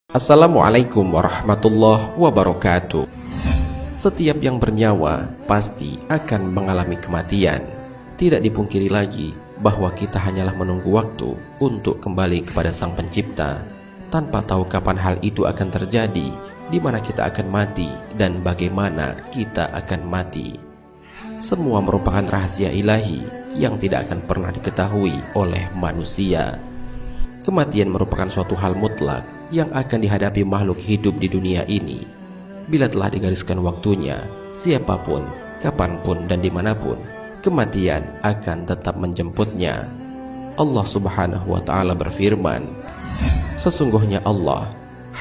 Assalamualaikum warahmatullahi wabarakatuh. Setiap yang bernyawa pasti akan mengalami kematian. Tidak dipungkiri lagi bahwa kita hanyalah menunggu waktu untuk kembali kepada Sang Pencipta, tanpa tahu kapan hal itu akan terjadi, di mana kita akan mati dan bagaimana kita akan mati. Semua merupakan rahasia ilahi yang tidak akan pernah diketahui oleh manusia. Kematian merupakan suatu hal mutlak yang akan dihadapi makhluk hidup di dunia ini. Bila telah digariskan waktunya, siapapun, kapanpun dan dimanapun, kematian akan tetap menjemputnya. Allah Subhanahu wa Ta'ala berfirman, sesungguhnya Allah,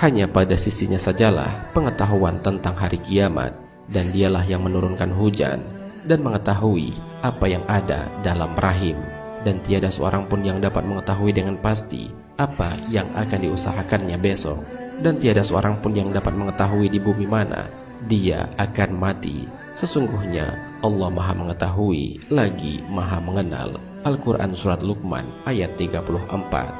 hanya pada sisinya sajalah pengetahuan tentang hari kiamat, dan dialah yang menurunkan hujan dan mengetahui apa yang ada dalam rahim, dan tiada seorang pun yang dapat mengetahui dengan pasti apa yang akan diusahakannya besok, dan tiada seorang pun yang dapat mengetahui di bumi mana dia akan mati. Sesungguhnya Allah Maha Mengetahui lagi Maha Mengenal. Al-Quran Surat Luqman ayat 34.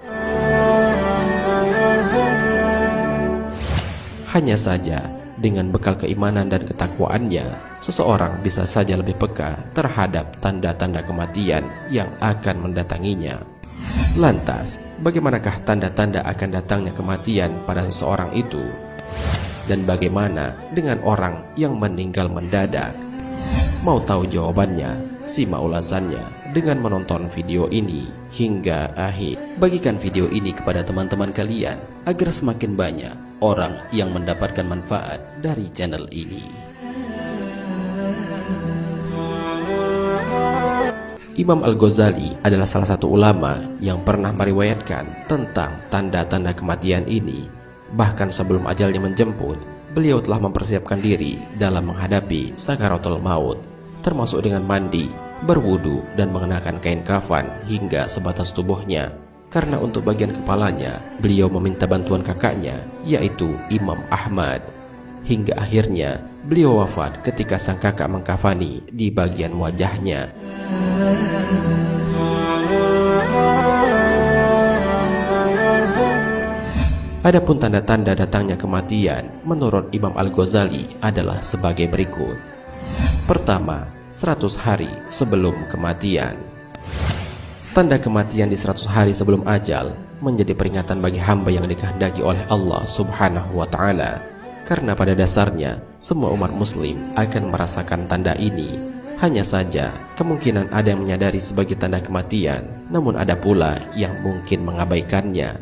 Hanya saja dengan bekal keimanan dan ketakwaannya, seseorang bisa saja lebih peka terhadap tanda-tanda kematian yang akan mendatanginya. Lantas, bagaimanakah tanda-tanda akan datangnya kematian pada seseorang itu? Dan bagaimana dengan orang yang meninggal mendadak? Mau tahu jawabannya? Simak ulasannya dengan menonton video ini hingga akhir. Bagikan video ini kepada teman-teman kalian agar semakin banyak orang yang mendapatkan manfaat dari channel ini. Imam Al-Ghazali adalah salah satu ulama yang pernah meriwayatkan tentang tanda-tanda kematian ini. Bahkan sebelum ajalnya menjemput, beliau telah mempersiapkan diri dalam menghadapi sakaratul maut, termasuk dengan mandi, berwudu, dan mengenakan kain kafan hingga sebatas tubuhnya. Karena untuk bagian kepalanya, beliau meminta bantuan kakaknya, yaitu Imam Ahmad. Hingga akhirnya beliau wafat ketika sang kakak mengkafani di bagian wajahnya. Adapun tanda-tanda datangnya kematian menurut Imam Al-Ghazali adalah sebagai berikut. Pertama, 100 hari sebelum kematian. Tanda kematian di 100 hari sebelum ajal menjadi peringatan bagi hamba yang dikehendaki oleh Allah Subhanahu wa Ta'ala. Karena pada dasarnya semua umat muslim akan merasakan tanda ini. Hanya saja kemungkinan ada yang menyadari sebagai tanda kematian, namun ada pula yang mungkin mengabaikannya.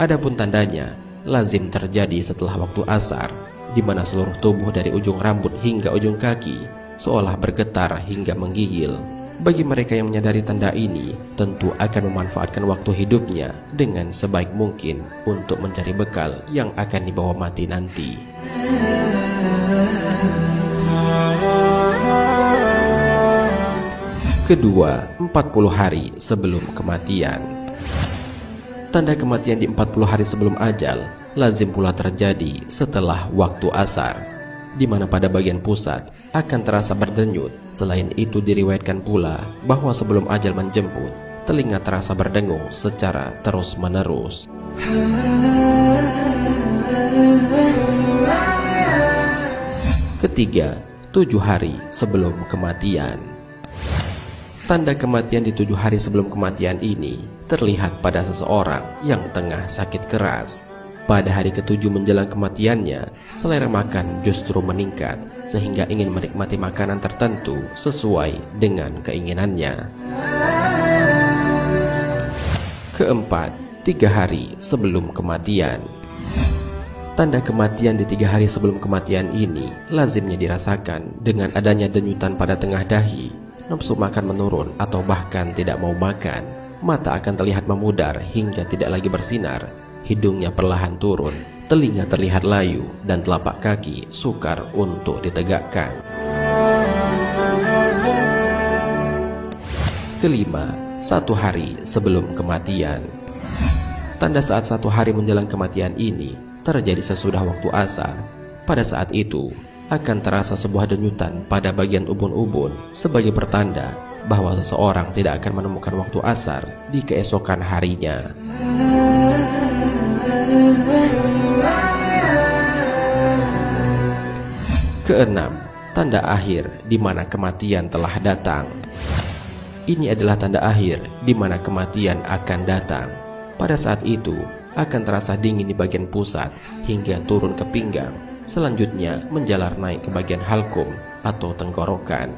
Adapun tandanya lazim terjadi setelah waktu asar, di mana seluruh tubuh dari ujung rambut hingga ujung kaki seolah bergetar hingga menggigil. Bagi mereka yang menyadari tanda ini, tentu akan memanfaatkan waktu hidupnya dengan sebaik mungkin untuk mencari bekal yang akan dibawa mati nanti. Kedua, 40 hari sebelum kematian. Tanda kematian di 40 hari sebelum ajal lazim pula terjadi setelah waktu asar, di mana pada bagian pusat akan terasa berdenyut. Selain itu diriwayatkan pula bahwa sebelum ajal menjemput, telinga terasa berdengung secara terus-menerus. Ketiga, 7 hari sebelum kematian. Tanda kematian di 7 hari sebelum kematian ini terlihat pada seseorang yang tengah sakit keras. Pada hari ke-7 menjelang kematiannya, selera makan justru meningkat sehingga ingin menikmati makanan tertentu sesuai dengan keinginannya. Keempat, 3 hari sebelum kematian. Tanda kematian di 3 hari sebelum kematian ini lazimnya dirasakan dengan adanya denyutan pada tengah dahi, nafsu makan menurun atau bahkan tidak mau makan, mata akan terlihat memudar hingga tidak lagi bersinar, hidungnya perlahan turun, telinga terlihat layu, dan telapak kaki sukar untuk ditegakkan. Kelima, 1 hari sebelum kematian. Tanda saat 1 hari menjelang kematian ini terjadi sesudah waktu asar. Pada saat itu akan terasa sebuah denyutan pada bagian ubun-ubun sebagai pertanda bahwa seseorang tidak akan menemukan waktu asar di keesokan harinya. Keenam, tanda akhir di mana kematian telah datang. Ini adalah tanda akhir di mana kematian akan datang. Pada saat itu akan terasa dingin di bagian pusat hingga turun ke pinggang, selanjutnya menjalar naik ke bagian halkum atau tenggorokan.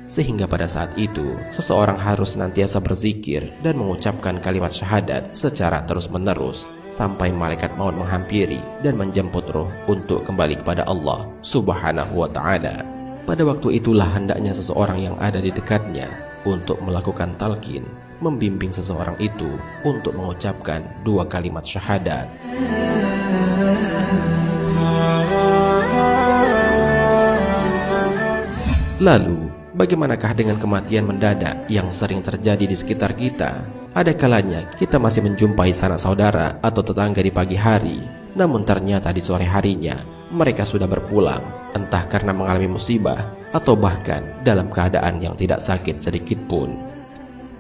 Sehingga pada saat itu seseorang harus senantiasa berzikir dan mengucapkan kalimat syahadat secara terus-menerus sampai malaikat maut menghampiri dan menjemput roh untuk kembali kepada Allah Subhanahu wa ta'ala. Pada waktu itulah hendaknya seseorang yang ada di dekatnya untuk melakukan talqin, membimbing seseorang itu untuk mengucapkan 2 kalimat syahadat. Lalu, bagaimanakah dengan kematian mendadak yang sering terjadi di sekitar kita? Ada kalanya kita masih menjumpai sanak saudara atau tetangga di pagi hari, namun ternyata di sore harinya mereka sudah berpulang, entah karena mengalami musibah atau bahkan dalam keadaan yang tidak sakit sedikit pun.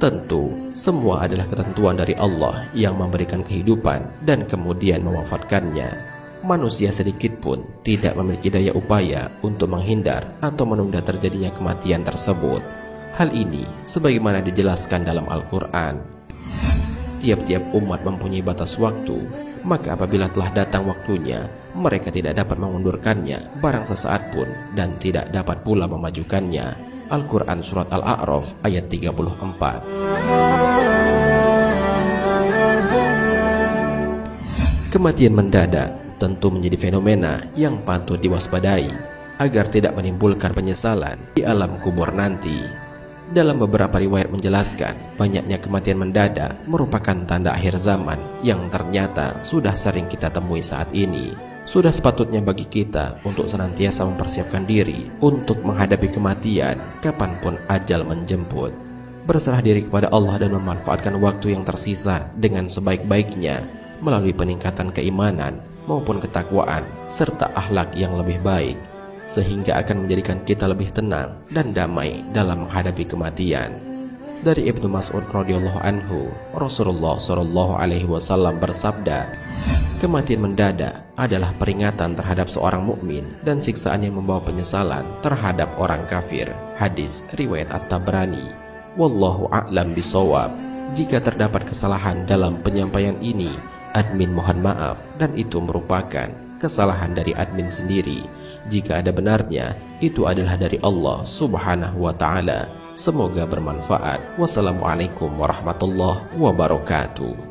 Tentu, semua adalah ketentuan dari Allah yang memberikan kehidupan dan kemudian mewafatkannya. Manusia sedikit pun tidak memiliki daya upaya untuk menghindar atau menunda terjadinya kematian tersebut. Hal ini sebagaimana dijelaskan dalam Al-Quran. Tiap-tiap umat mempunyai batas waktu, maka apabila telah datang waktunya, mereka tidak dapat mengundurkannya barang sesaat pun dan tidak dapat pula memajukannya. Al-Quran Surat Al-A'raf ayat 34. Kematian mendadak tentu menjadi fenomena yang patut diwaspadai agar tidak menimbulkan penyesalan di alam kubur nanti. Dalam beberapa riwayat menjelaskan, banyaknya kematian mendadak merupakan tanda akhir zaman yang ternyata sudah sering kita temui saat ini. Sudah sepatutnya bagi kita untuk senantiasa mempersiapkan diri untuk menghadapi kematian kapanpun ajal menjemput. Berserah diri kepada Allah dan memanfaatkan waktu yang tersisa dengan sebaik-baiknya melalui peningkatan keimanan maupun ketakwaan serta akhlak yang lebih baik, sehingga akan menjadikan kita lebih tenang dan damai dalam menghadapi kematian. Dari Ibnu Mas'ud radhiyallahu anhu, Rasulullah shallallahu alaihi wasallam bersabda, kematian mendadak adalah peringatan terhadap seorang mukmin dan siksaan yang membawa penyesalan terhadap orang kafir. Hadis riwayat At-Tabrani. Wallahu a'lam bishawab. Jika terdapat kesalahan dalam penyampaian ini, admin mohon maaf, dan itu merupakan kesalahan dari admin sendiri. Jika ada benarnya, itu adalah dari Allah Subhanahu wa ta'ala. Semoga bermanfaat. Wassalamualaikum warahmatullahi wabarakatuh.